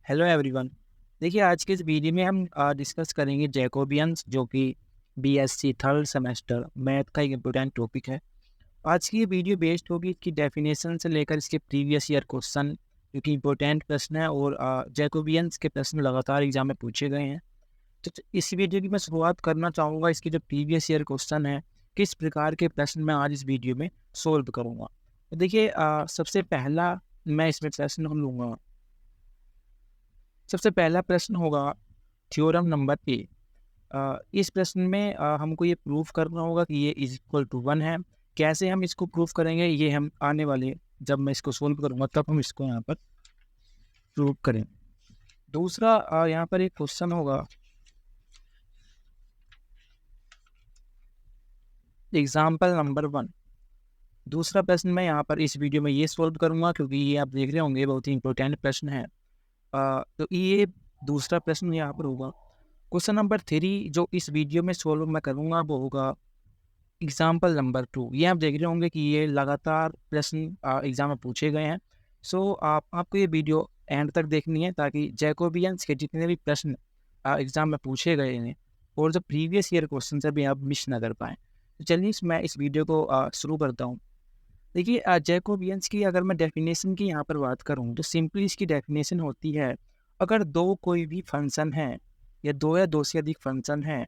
Hello everyone. देखिए, आज के इस वीडियो में हम डिस्कस करेंगे जैकोबियंस, जो कि बीएससी थर्ड सेमेस्टर मैथ का एक इम्पोर्टेंट टॉपिक है। आज की ये वीडियो बेस्ड होगी इसकी डेफिनेशन से लेकर इसके प्रीवियस ईयर क्वेश्चन, क्योंकि इम्पोर्टेंट प्रश्न है और जैकोबियंस के प्रश्न लगातार एग्जाम में पूछे गए हैं। तो इस वीडियो की मैं शुरुआत करना चाहूँगा इसकी जो प्रीवियस ईयर क्वेश्चन है, किस प्रकार के प्रश्न मैं आज इस वीडियो में सोल्व करूँगा। तो देखिए, सबसे पहला मैं इसमें प्रश्न लूँगा। सबसे पहला प्रश्न होगा थ्योरम नंबर ए। इस प्रश्न में हमको ये प्रूफ करना होगा कि ये इज इक्वल टू 1 है। कैसे हम इसको प्रूफ करेंगे, ये हम आने वाले जब मैं इसको सोल्व करूँगा तब हम इसको यहाँ पर प्रूव करें। दूसरा यहाँ पर एक क्वेश्चन होगा एग्जाम्पल नंबर 1। दूसरा प्रश्न मैं यहाँ पर इस वीडियो में ये सोल्व करूँगा, क्योंकि ये आप देख रहे होंगे बहुत ही इंपॉर्टेंट प्रश्न है। तो ये दूसरा प्रश्न यहाँ पर होगा। क्वेश्चन नंबर 3 जो इस वीडियो में सोल्व मैं करूँगा वो होगा एग्जाम्पल नंबर 2। ये आप देख रहे होंगे कि ये लगातार प्रश्न एग्जाम में पूछे गए हैं। सो आपको ये वीडियो एंड तक देखनी है, ताकि जैकोबियंस के जितने भी प्रश्न एग्जाम में पूछे गए हैं और जो प्रीवियस ईयर क्वेश्चन से भी आप मिस ना कर पाएँ। तो चलिए मैं इस वीडियो को शुरू करता हूँ। देखिए, जैकोबियंस की अगर मैं डेफिनेशन की यहाँ पर बात करूँ तो सिंपली इसकी डेफिनेशन होती है, अगर दो कोई भी फंक्शन है या दो से अधिक फंक्शन हैं,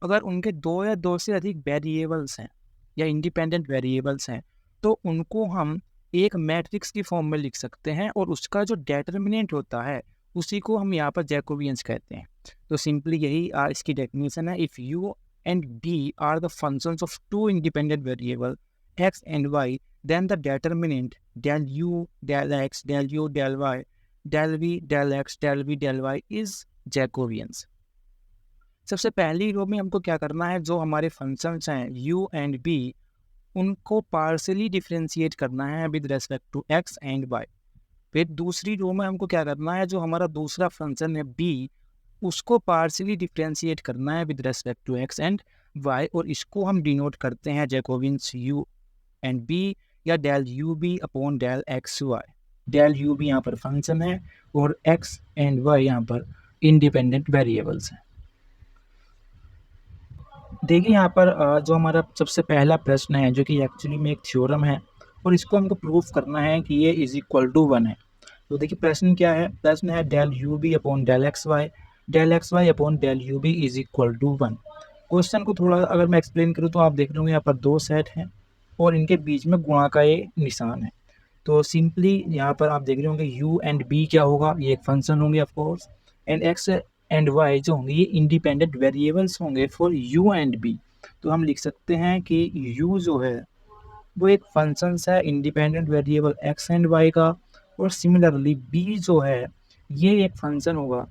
अगर उनके दो या दो से अधिक वेरिएबल्स हैं या इंडिपेंडेंट वेरिएबल्स हैं, तो उनको हम एक मैट्रिक्स की फॉर्म में लिख सकते हैं और उसका जो डेटर्मिनेंट होता है उसी को हम यहाँ पर जैकोबियंस कहते हैं। तो सिंपली यही इसकी डेफिनेशन है। If u and b are the functions of two independent variable x and y, then the determinant del u del x del u del y del v del x del v del y is Jacobians। सबसे पहली रो में हमको क्या करना है, जो हमारे functions हैं u एंड b उनको पार्शियली डिफरेंशिएट करना है with respect to x and y। फिर दूसरी रो में हमको क्या करना है, जो हमारा दूसरा फंक्शन है b उसको पार्शियली डिफरेंशिएट करना है with respect to x and y, और इसको हम डिनोट करते हैं जैकोबियंस u एंड बी या del u b upon del x y. Del u b यहाँ पर फंक्शन है और एक्स एंड वाई यहाँ पर इंडिपेंडेंट वेरिएबल्स हैं। देखिए यहाँ पर जो हमारा सबसे पहला प्रश्न है, जो कि एक्चुअली में एक थ्योरम है और इसको हमको प्रूफ करना है कि ये इज इक्वल टू 1 है। तो देखिए प्रश्न क्या है, प्रश्न है del u b upon del x y upon del u b is equal to 1। Question को थोड़ा अगर मैं एक्सप्लेन करूँ तो आप देख रहे होंगे यहाँ पर दो सेट हैं और इनके बीच में गुणा का ये निशान है। तो सिंपली यहाँ पर आप देख रहे होंगे u एंड b क्या होगा, ये एक फंक्शन होंगे of course, and x and y जो होंगे ये इंडिपेंडेंट वेरिएबल्स होंगे फॉर u एंड b। तो हम लिख सकते हैं कि u जो है वो एक फंक्शन है independent variable x and y का, और सिमिलरली b जो है ये एक फंक्शन होगा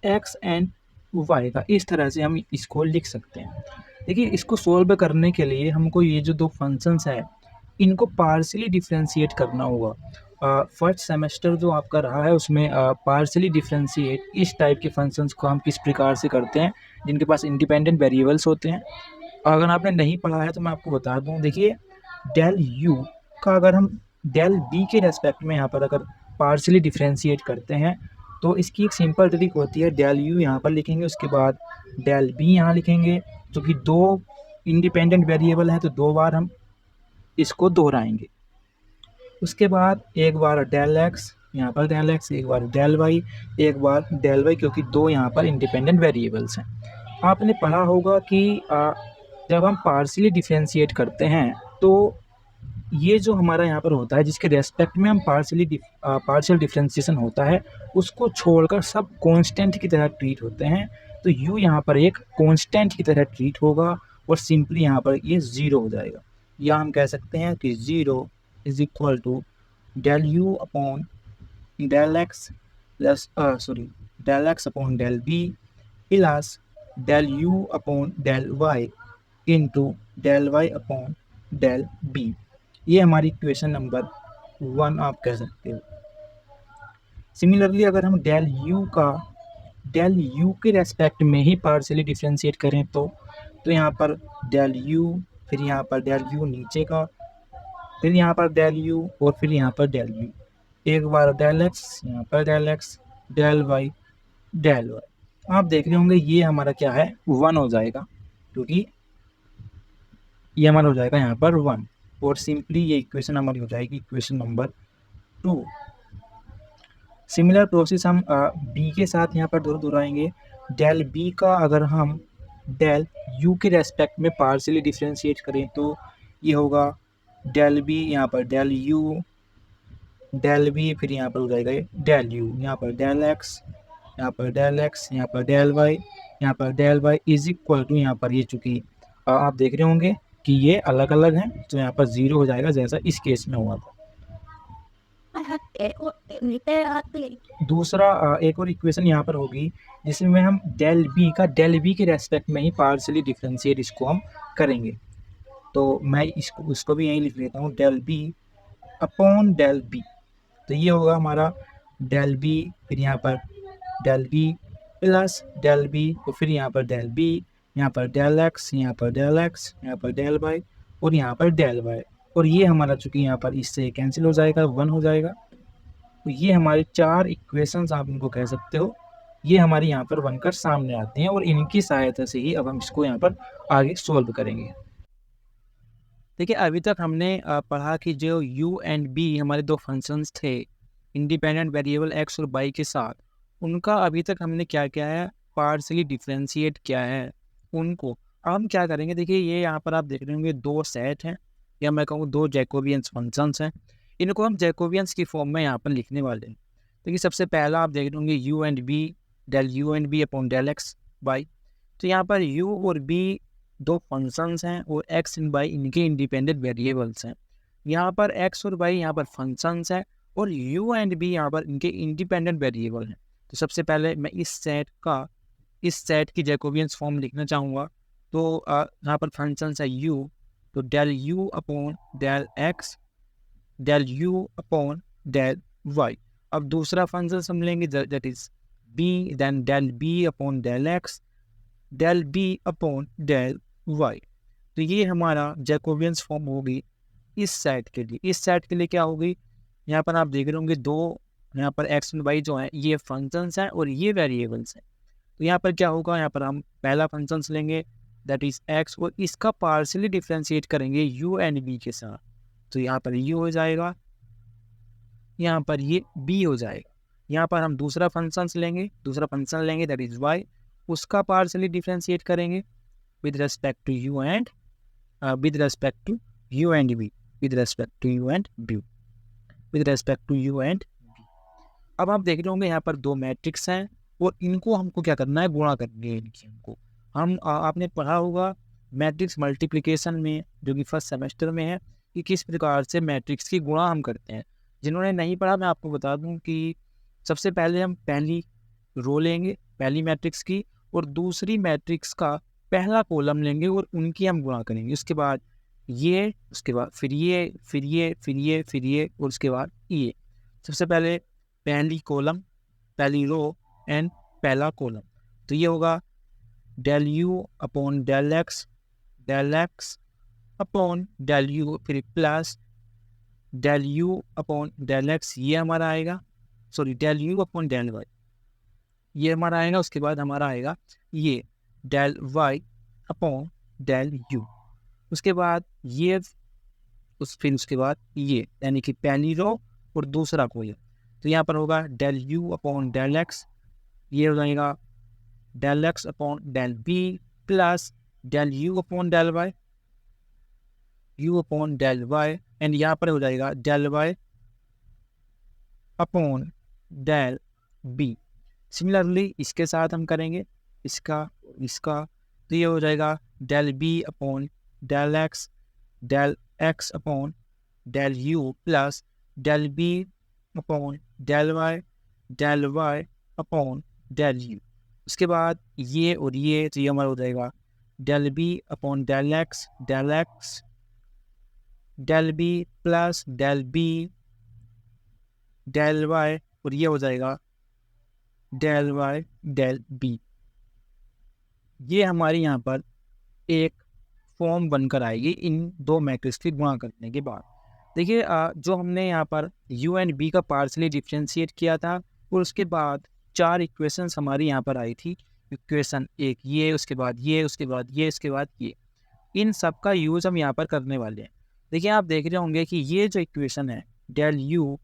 x एंड y का। इस तरह से हम इसको लिख सकते हैं। देखिए इसको सोल्व करने के लिए हमको ये जो दो फंक्शंस हैं इनको पार्शियली डिफरेंशिएट करना होगा। फर्स्ट सेमेस्टर जो आपका रहा है उसमें पार्शियली डिफरेंशिएट इस टाइप के फंक्शंस को हम किस प्रकार से करते हैं, जिनके पास इंडिपेंडेंट वेरिएबल्स होते हैं। अगर आपने नहीं पढ़ा है तो मैं आपको बता दूं। देखिए डेल यू का अगर हम डेल बी के रेस्पेक्ट में यहाँ पर अगर पार्शियली डिफरेंशिएट करते हैं तो इसकी एक सिंपल ट्रिक होती है, डेल यू यहाँ पर लिखेंगे, उसके बाद डेल बी यहाँ लिखेंगे, जो कि दो इंडिपेंडेंट वेरिएबल है तो दो बार हम इसको दोहराएंगे। उसके बाद एक बार डेल एक्स, यहाँ पर डेल एक्स, एक बार डेल वाई, एक बार डेल वाई, क्योंकि दो यहाँ पर इंडिपेंडेंट वेरिएबल्स हैं। आपने पढ़ा होगा कि जब हम पार्शियली डिफरेंशिएट करते हैं तो ये जो हमारा यहाँ पर होता है जिसके रेस्पेक्ट में हम पार्शियल डिफरेंशिएशन होता है उसको छोड़कर सब कांस्टेंट की तरह ट्रीट होते हैं। तो u यहाँ पर एक कांस्टेंट की तरह ट्रीट होगा और सिंपली यहाँ पर ये ज़ीरो हो जाएगा, या हम कह सकते हैं कि zero is equal to del u upon del x plus del x upon del b plus del u upon del y into del y upon del b. ये हमारी इक्वेशन नंबर 1 आप कह सकते हो। सिमिलरली अगर हम डेल यू के respect में ही पार्शियली डिफरेंशिएट करें तो यहाँ पर डेल यू, फिर यहाँ पर डेल यू नीचे का, फिर यहाँ पर डेल यू और फिर यहाँ पर डेल यू। एक बार डेल एक्स, यहाँ पर del x, del y, del y. आप देख रहे होंगे ये हमारा क्या है, 1 हो जाएगा, क्योंकि ये हमारा हो जाएगा यहाँ पर 1, और सिंपली ये इक्वेशन हमारी हो जाएगी इक्वेशन नंबर 2। सिमिलर प्रोसेस हम बी के साथ यहाँ पर दोहराएंगे। डेल बी का अगर हम डेल यू के रेस्पेक्ट में पार्शियली डिफरेंशिएट करें तो ये होगा डेल बी, यहाँ पर डेल यू, डेल बी, फिर यहाँ पर हो जाएगा ये डेल यू, यहाँ पर डेल एक्स, यहाँ पर डेल एक्स, यहाँ पर डेल वाई, यहाँ पर del y is equal to, यहाँ पर ये चूँकि आप देख रहे होंगे कि ये अलग अलग हैं, तो यहाँ पर 0 हो जाएगा जैसा इस केस में हुआ था। दूसरा एक और इक्वेशन यहाँ पर होगी जिसमें हम डेल बी के रेस्पेक्ट में ही पार्शियली डिफरेंशिएट इसको हम करेंगे। तो मैं इसको भी यहीं लिख लेता हूँ, del b upon del b. तो ये होगा हमारा डेल बी, फिर यहाँ पर del b plus del b, और फिर यहाँ पर डेल बी, यहाँ पर डेल एक्स, यहाँ पर डेल एक्स, यहाँ पर डेल वाई, और यहाँ पर डेल वाई, और ये हमारा चूँकि यहाँ पर इससे कैंसिल हो जाएगा, 1 हो जाएगा। तो ये हमारे 4 इक्वेशंस आप इनको कह सकते हो, ये हमारे यहाँ पर बनकर सामने आते हैं, और इनकी सहायता से ही अब हम इसको यहाँ पर आगे सॉल्व करेंगे। देखिए अभी तक हमने पढ़ा कि जो u एंड b हमारे दो फंक्शंस थे इंडिपेंडेंट वेरिएबल x और y के साथ, उनका अभी तक हमने क्या किया है, पार्शियली डिफरेंशिएट किया है उनको। अब हम क्या करेंगे, देखिए ये यहाँ पर आप देख रहे होंगे 2 सेट हैं, या मैं कहूँ 2 जैकोबियंस फंक्शंस हैं। इनको हम जैकोबियंस की फॉर्म में यहाँ पर लिखने वाले हैं। देखिए सबसे पहला आप देख रहे होंगे u and b, del u and b upon del x y. तो यहाँ पर u और b 2 फंक्शंस हैं, और x एंड y इनके इंडिपेंडेंट वेरिएबल्स हैं। यहाँ पर x और y यहाँ पर फंक्शंस हैं, और u एंड b यहाँ पर इनके इंडिपेंडेंट वेरिएबल हैं। तो सबसे पहले मैं इस सेट की जैकोबियंस फॉर्म लिखना चाहूँगा। तो यहाँ पर फंक्शंस है u, तो del u upon del x, del u upon del y। अब दूसरा फंक्शन हम लेंगे that is b, then del b upon del x, del b upon del y। तो ये हमारा जैकोबियंस फॉर्म होगी इस सेट के लिए। इस सेट के लिए क्या होगी, यहाँ पर आप देख रहे होंगे 2, यहाँ पर x एंड y जो है ये फंक्शंस हैं और ये वेरिएबल्स हैं। तो यहाँ पर क्या होगा, यहाँ पर हम पहला फंक्शंस लेंगे दैट इज x, और इसका पार्शियली डिफरेंशिएट करेंगे u एंड b के साथ। तो यहाँ पर u हो जाएगा, यहाँ पर ये b हो जाएगा। यहाँ पर हम दूसरा फंक्शन लेंगे दैट इज y, उसका पार्शियली डिफरेंशिएट करेंगे with respect to u and with respect to u and v, with respect to u and v, with respect to u and v। अब आप देख रहे होंगे यहाँ पर 2 मैट्रिक्स हैं, और इनको हमको क्या करना है, गुणा करनी है इनकी हमको। हम आपने पढ़ा होगा मैट्रिक्स मल्टीप्लिकेशन में, जो कि फर्स्ट सेमेस्टर में है, कि किस प्रकार से मैट्रिक्स की गुणा हम करते हैं। जिन्होंने नहीं पढ़ा मैं आपको बता दूं कि सबसे पहले हम पहली रो लेंगे पहली मैट्रिक्स की, और दूसरी मैट्रिक्स का पहला कॉलम लेंगे और उनकी हम गुणा करेंगे। उसके बाद ये, उसके बाद फिर ये, फिर ये, फिर ये, फिर ये, और उसके बाद ये। सबसे पहले पहली कॉलम, पहली रो एंड पहला कॉलम। तो ये होगा del u upon del x upon del u, फिर plus del u upon del x, ये हमारा आएगा, sorry del u upon del y, ये हमारा आएगा। उसके बाद हमारा आएगा ये del y upon del u. उसके बाद ये, फिर उसके बाद ये, यानी कि पहली रो और दूसरा कॉलम। तो यहाँ पर होगा del u upon del x, ये हो जाएगा del x upon del b, plus del u upon del y, u upon del y, and यहाँ पर हो जाएगा del y upon del b. Similarly इसके साथ हम करेंगे इसका, तो ये हो जाएगा del b upon del x upon del u, plus del b upon del y upon del u. उसके बाद ये और ये, तो ये हमारा हो जाएगा del b upon del x, del b plus del b del y, और ये हो जाएगा डेल वाई डेल बी। ये हमारे यहाँ पर एक फॉर्म बनकर आएगी इन 2 मैट्रिक्स की गुणा करने के बाद। देखिए जो हमने यहाँ पर u एंड b का पार्शली डिफरेंशिएट किया था और उसके बाद 4 इक्वेशंस हमारी यहाँ पर आई थी। इक्वेशन एक ये, उसके बाद ये, उसके बाद ये, उसके बाद ये। इन सब का यूज़ हम यहाँ पर करने वाले हैं। देखिए आप देख रहे होंगे कि ये जो इक्वेशन है del u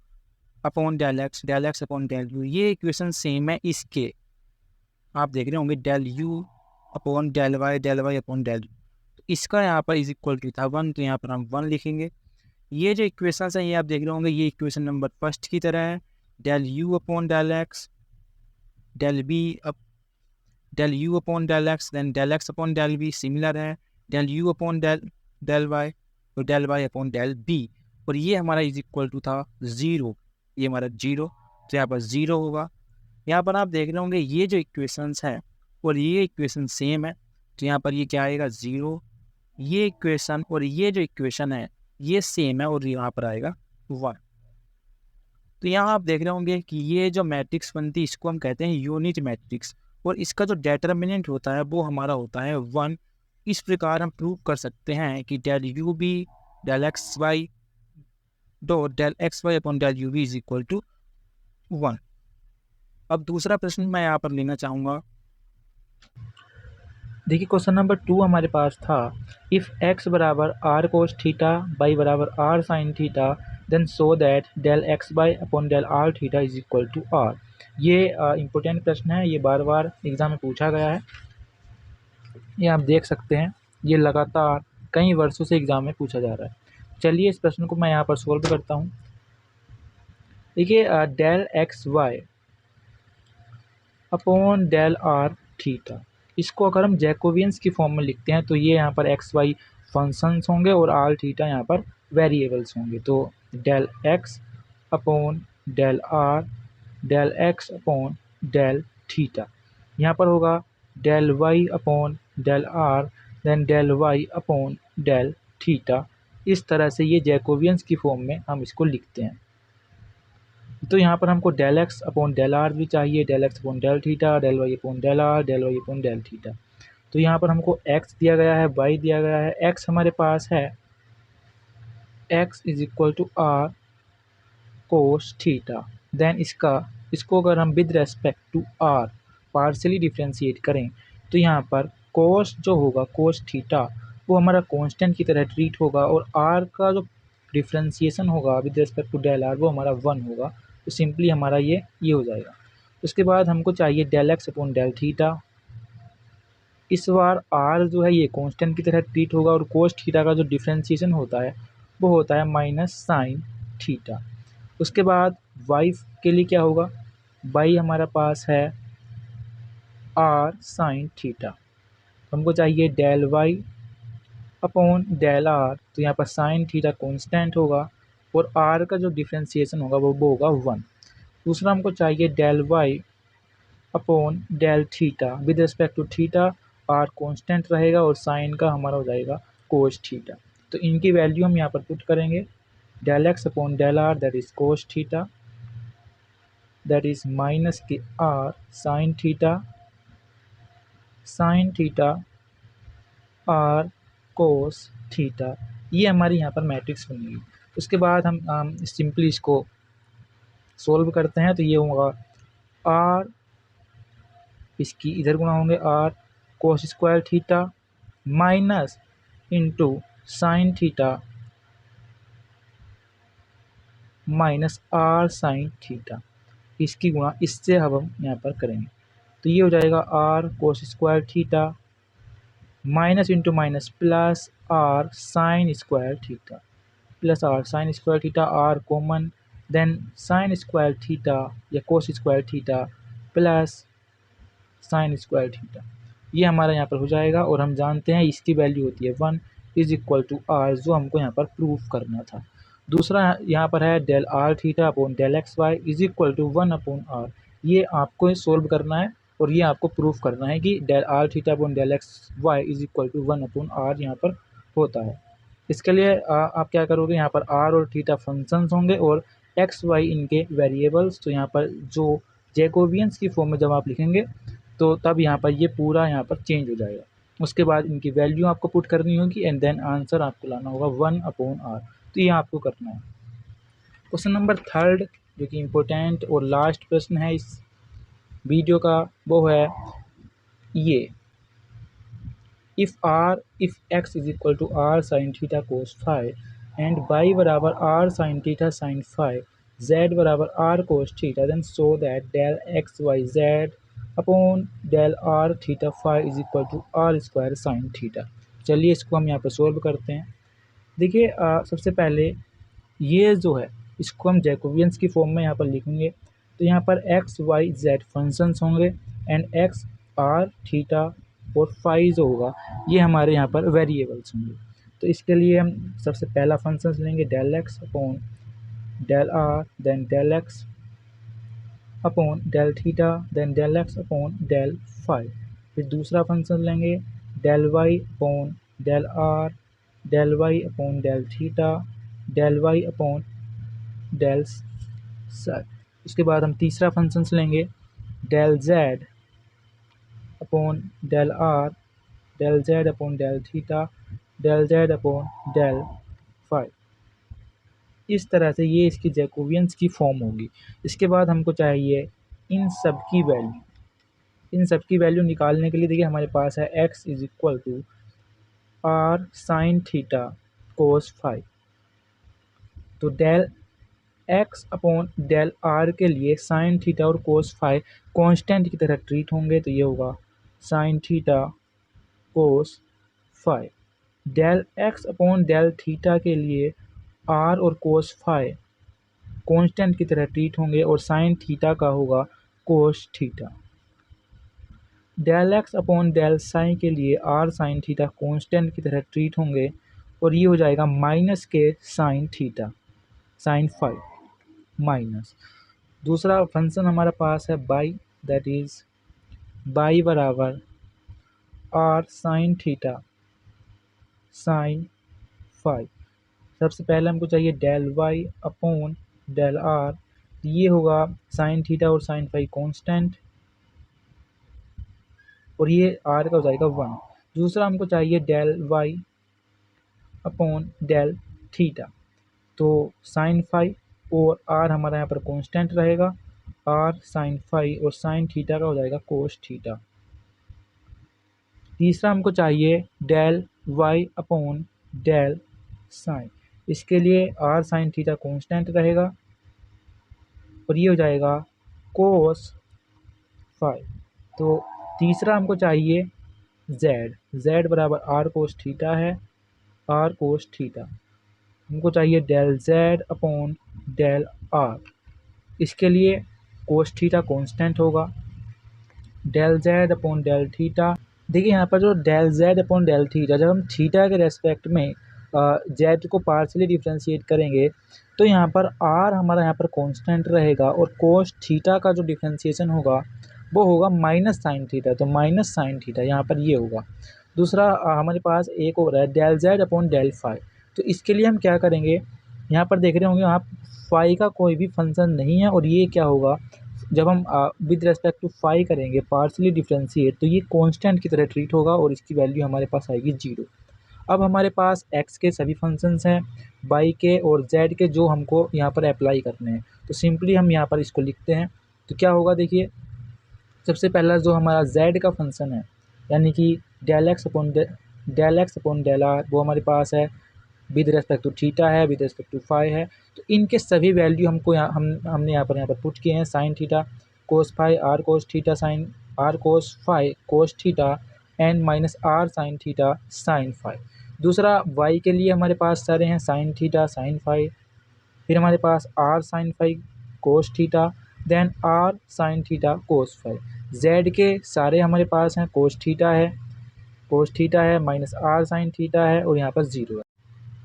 upon del x upon del u, ये इक्वेशन सेम है इसके। आप देख रहे होंगे del u upon del y upon del u। तो इसका यहाँ पर इज इक्वल टू था 1, तो यहाँ पर हम 1 लिखेंगे। ये जो इक्वेशन है ये आप देख रहे होंगे ये इक्वेशन नंबर फर्स्ट की तरह है। Del u upon del x, del b up del u upon del x, then del x upon del b similar है। Del u upon del y और del y upon del b, और ये हमारा is equal to था 0, ये हमारा 0, तो यहाँ पर 0 होगा। यहाँ पर आप देख रहे होंगे ये जो इक्वेशंस है और ये इक्वेशन सेम है, तो यहाँ पर ये क्या आएगा 0। ये इक्वेशन और ये जो इक्वेशन है ये सेम है और यहाँ पर आएगा 1। तो यहाँ आप देख रहे होंगे कि ये जो मैट्रिक्स बनती है इसको हम कहते हैं यूनिट मैट्रिक्स, और इसका जो डेटर्मिनेंट होता है वो हमारा होता है 1। इस प्रकार हम प्रूव कर सकते हैं कि del u b del x y dot del x y upon del u b is equal to 1। अब दूसरा प्रश्न मैं यहाँ पर लेना चाहूँगा। देखिए क्वेश्चन नंबर 2 हमारे पास था, इफ़ x बराबर आर कोस थीटा बाई बराबर r sine theta then so that del x y upon del r theta is equal to r. ये इम्पोर्टेंट प्रश्न है, ये बार बार एग्जाम में पूछा गया है। ये आप देख सकते हैं, ये लगातार कई वर्षों से एग्जाम में पूछा जा रहा है। चलिए इस प्रश्न को मैं यहाँ पर सोल्व करता हूँ। देखिए del x y upon del r theta, इसको अगर हम जैकोबियंस की फॉर्म में लिखते हैं तो ये यहाँ पर एक्स वाई फंक्शंस होंगे और आर थीटा यहाँ पर वेरिएबल्स होंगे। तो del x upon del r, del x upon del theta, यहाँ पर होगा del y upon del r, then del y upon del theta. इस तरह से ये जैकोबियंस की फॉर्म में हम इसको लिखते हैं। तो यहाँ पर हमको del x upon del r भी चाहिए, del x upon del theta, del y upon del r, del y upon del theta. तो यहाँ पर हमको एक्स दिया गया है, वाई दिया गया है। एक्स हमारे पास है x is equal to r cos theta, then इसको अगर हम with respect to r partially differentiate करें तो यहाँ पर कोस जो होगा कोस थीटा वो हमारा कांस्टेंट की तरह ट्रीट होगा, और आर का जो डिफ्रेंशिएशन होगा with respect to del r वो हमारा 1 होगा। तो सिंपली हमारा ये हो जाएगा। उसके बाद हमको चाहिए del x upon del theta. इस बार आर जो है ये कांस्टेंट की तरह ट्रीट होगा, और कोस थीटा का जो डिफ्रेंशिएशन होता है वो होता है माइनस साइन थीटा। उसके बाद वाई के लिए क्या होगा, वाई हमारा पास है आर साइन थीटा। हमको चाहिए del y upon del r, तो यहाँ पर साइन थीटा कांस्टेंट होगा और आर का जो डिफ्रेंशिएशन होगा वो होगा 1। दूसरा हमको चाहिए del y upon del theta, with respect to theta r constant रहेगा और साइन का हमारा हो जाएगा कोस थीटा। तो इनकी वैल्यू हम यहाँ पर पुट करेंगे, del x upon del r that is cos theta, that is minus के r sine theta r cos theta. ये हमारी यहाँ पर मैट्रिक्स बनेगी। उसके बाद हम सिंपली इसको सोल्व करते हैं तो ये होगा आर, इसकी इधर गुणा होंगे r cos square theta minus into sine theta minus r sine theta, इसकी गुणा इससे अब हम यहाँ पर करेंगे तो ये हो जाएगा r cos square theta minus into minus plus r sine square theta, plus r sine square theta, r common, then sine square theta या cos square theta plus sine square theta. ये हमारा यहाँ पर हो जाएगा, और हम जानते हैं इसकी वैल्यू होती है 1 इज इक्वल टू आर, जो हमको यहाँ पर प्रूफ करना था। दूसरा यहाँ पर है del r theta upon del x y is equal to 1 upon r. ये आपको सोल्व करना है और ये आपको प्रूफ करना है कि del r theta upon del x y is equal to 1 upon r यहाँ पर होता है। इसके लिए आप क्या करोगे, यहाँ पर आर और थीटा फंक्शंस होंगे और एक्स वाई इनके वेरिएबल्स। तो यहाँ पर जो जैकोबियंस की फॉर्म में जब आप लिखेंगे तो तब यहाँ पर ये पूरा यहाँ पर चेंज हो जाएगा। उसके बाद इनकी वैल्यू आपको पुट करनी होगी एंड देन आंसर आपको लाना होगा 1 अपॉन आर। तो ये आपको करना है। क्वेश्चन नंबर 3 जो कि इम्पोर्टेंट और लास्ट प्रश्न है इस वीडियो का, वो है ये, if x is equal to r sine theta cos phi and y बराबर r sine theta sine phi, z बराबर are cos theta, then so that del x y z upon del r theta phi is equal to r square sine theta. चलिए इसको हम यहाँ पर solve करते हैं। देखिए सबसे पहले ये जो है इसको हम जैकोबियंस की फॉर्म में यहाँ पर लिखेंगे। तो यहाँ पर एक्स वाई जेड फंक्शंस होंगे एंड एक्स आर थीटा और फाई जो होगा ये हमारे यहाँ पर वेरिएबल्स होंगे। तो इसके लिए हम सबसे पहला फंक्शंस लेंगे del x upon del r, then del x upon del theta, then del x upon del phi. फिर दूसरा फंक्शन लेंगे del y upon del r, del y upon del theta, del y upon del सेड। इसके बाद हम तीसरा functions लेंगे del Z upon del r, del Z upon del theta, del Z upon del phi. इस तरह से ये इसकी जैकोबियंस की फॉर्म होगी। इसके बाद हमको चाहिए इन सब की वैल्यू। इन सब की वैल्यू निकालने के लिए देखिए हमारे पास है x is equal to r sine theta cos phi. तो del x upon del r के लिए साइन थीटा और कोस फाइव कांस्टेंट की तरह ट्रीट होंगे, तो ये होगा sine theta cos phi. Del x upon del theta के लिए आर और कोस फाइव कांस्टेंट की तरह ट्रीट होंगे और साइन थीटा का होगा cos theta. Del x upon del sine के लिए आर साइन थीटा कांस्टेंट की तरह ट्रीट होंगे और ये हो जाएगा माइनस के sine theta sine phi minus. दूसरा फंक्शन हमारे पास है बाई, दैट इज बाई बराबर r sine theta sine phi. सबसे पहले हमको चाहिए del y upon del r, ये होगा साइन थीटा और साइन फाइव कांस्टेंट और ये आर का हो जाएगा 1। दूसरा हमको चाहिए del y upon del theta, तो साइन फाइव और आर हमारा यहाँ पर कांस्टेंट रहेगा, आर साइन फाइव और साइन थीटा का हो जाएगा कोस थीटा। तीसरा हमको चाहिए del y upon del sine, इसके लिए आर साइन थीटा कांस्टेंट रहेगा और ये हो जाएगा कोस फाइव। तो तीसरा हमको चाहिए जेड बराबर आर कोस थीटा है, आर कोस थीटा। हमको चाहिए del Z upon del R, इसके लिए कोस थीटा कांस्टेंट होगा, del Z upon del theta. देखिए यहाँ पर जो del Z upon del theta, जब हम थीटा के रेस्पेक्ट में जेड को पार्शियली डिफ्रेंशिएट करेंगे तो यहाँ पर आर हमारा यहाँ पर कांस्टेंट रहेगा और कोस थीटा का जो डिफ्रेंशिएशन होगा वो होगा माइनस साइन थीटा, तो माइनस साइन थीटा यहाँ पर ये होगा। दूसरा हमारे पास एक और है del Z upon del phi, तो इसके लिए हम क्या करेंगे, यहाँ पर देख रहे होंगे आप फाई का कोई भी फंक्शन नहीं है और ये क्या होगा, जब हम विद रेस्पेक्ट टू फाई करेंगे पार्शियली डिफ्रेंशिएट तो ये कांस्टेंट की तरह ट्रीट होगा और इसकी वैल्यू हमारे पास आएगी 0। अब हमारे पास x के सभी फंक्शंस हैं, y के और z के जो हमको यहाँ पर अप्लाई करने हैं, तो सिंपली हम यहाँ पर इसको लिखते हैं। तो क्या होगा देखिए, सबसे पहला जो हमारा z का फंक्शन है यानी कि del x upon del r, वो हमारे पास है विद रेस्पेक्ट टू थीटा है, विद रेस्पेक्ट टू फाई है। तो इनके सभी वैल्यू हमको हमने यहाँ पर पुट किए हैं, sine theta cos phi, r cos theta sine, r cos phi cos theta and minus r sine theta sine phi. दूसरा y के लिए हमारे पास सारे हैं साइन थीटा साइन फाई, फिर हमारे पास r sine phi cos theta, then r sine theta cos phi. z के सारे हमारे पास हैं कोस थीटा है माइनस आर साइन थीटा है और यहाँ पर 0 है।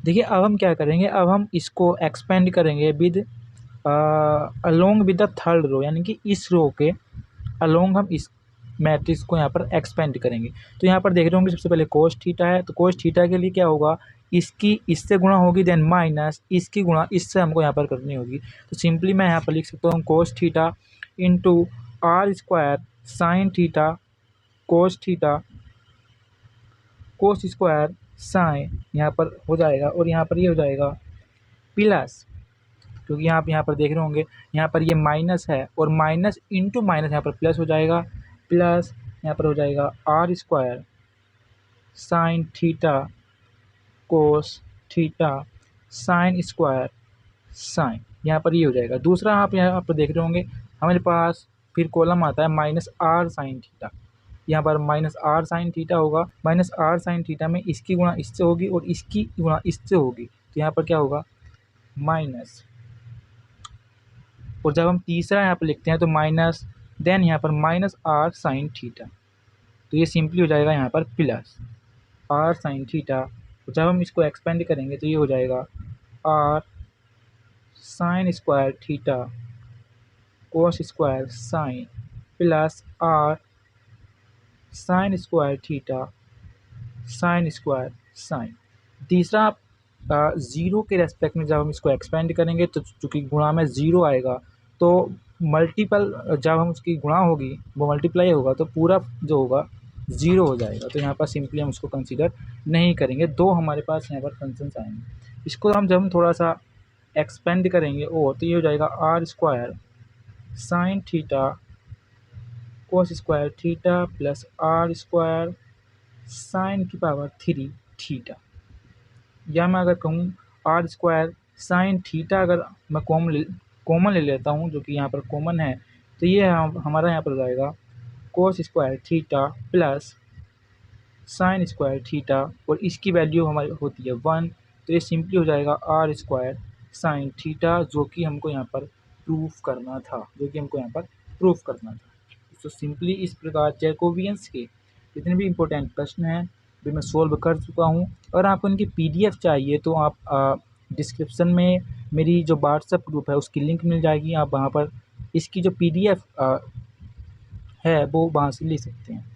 देखिए अब हम क्या करेंगे, अब हम इसको एक्सपेंड करेंगे with along with the third row, यानी कि इस रो के अलोंग हम इस मैट्रिक्स को यहाँ पर एक्सपेंड करेंगे। तो यहाँ पर देख रहे होंगे सबसे पहले कोस थीटा है, तो कोस थीटा के लिए क्या होगा, इसकी इससे गुणा होगी, देन माइनस इसकी गुणा इससे हमको यहाँ पर करनी होगी। तो सिंपली मैं यहाँ पर लिख सकता हूँ cos theta into r square sine theta cos theta cos square sine यहाँ पर हो जाएगा और यहाँ पर ये हो जाएगा प्लस, क्योंकि आप यहाँ पर देख रहे होंगे यहाँ पर ये माइनस है और माइनस इंटू माइनस यहाँ पर प्लस हो जाएगा, प्लस यहाँ पर हो जाएगा r square sine theta cos theta sine square sine, यहाँ पर ये हो जाएगा। दूसरा आप यहाँ पर देख रहे होंगे हमारे पास फिर कॉलम आता है माइनस आर साइन थीटा, यहाँ पर माइनस आर साइन थीटा होगा। माइनस आर साइन थीटा में इसकी गुणा इससे होगी और इसकी गुणा इससे होगी, तो यहाँ पर क्या होगा माइनस, और जब हम तीसरा यहाँ पर लिखते हैं तो माइनस, देन यहाँ पर माइनस आर साइन थीटा, तो ये सिंपली हो जाएगा यहाँ पर प्लस आर साइन थीटा। तो जब हम इसको एक्सपेंड करेंगे तो ये हो जाएगा r sine square theta cos square sine plus r sine square theta sine square sine. तीसरा ज़ीरो के रेस्पेक्ट में जब हम इसको एक्सपेंड करेंगे तो चूँकि गुणा में ज़ीरो आएगा तो मल्टीपल, जब हम उसकी गुणा होगी वो मल्टीप्लाई होगा तो पूरा जो होगा ज़ीरो हो जाएगा, तो यहाँ पर सिंपली हम उसको कंसीडर नहीं करेंगे। दो हमारे पास यहाँ पर फंक्शंस आएंगे, इसको जब हम थोड़ा सा एक्सपेंड करेंगे और तो ये हो जाएगा r square sine theta cos square theta plus r square sine की पावर 3 थीटा, या मैं अगर कहूँ आर स्क्वायर साइन थीटा, अगर मैं कॉमन ले लेता हूँ जो कि यहाँ पर कॉमन है, तो ये हमारा यहाँ पर हो जाएगा कोस square theta plus sine square theta, और इसकी वैल्यू हमारी होती है 1, तो ये सिंपली हो जाएगा आर स्क्वायर साइन थीटा, जो कि हमको यहाँ पर प्रूफ करना था, तो सिंपली इस प्रकार जैकोबियंस के जितने भी इम्पोर्टेंट प्रश्न हैं भी मैं सोल्व कर चुका हूँ। अगर आपको इनकी PDF चाहिए तो आप डिस्क्रिप्शन में मेरी जो व्हाट्सएप ग्रुप है उसकी लिंक मिल जाएगी, आप वहाँ पर इसकी जो PDF है वो वहाँ से ले सकते हैं।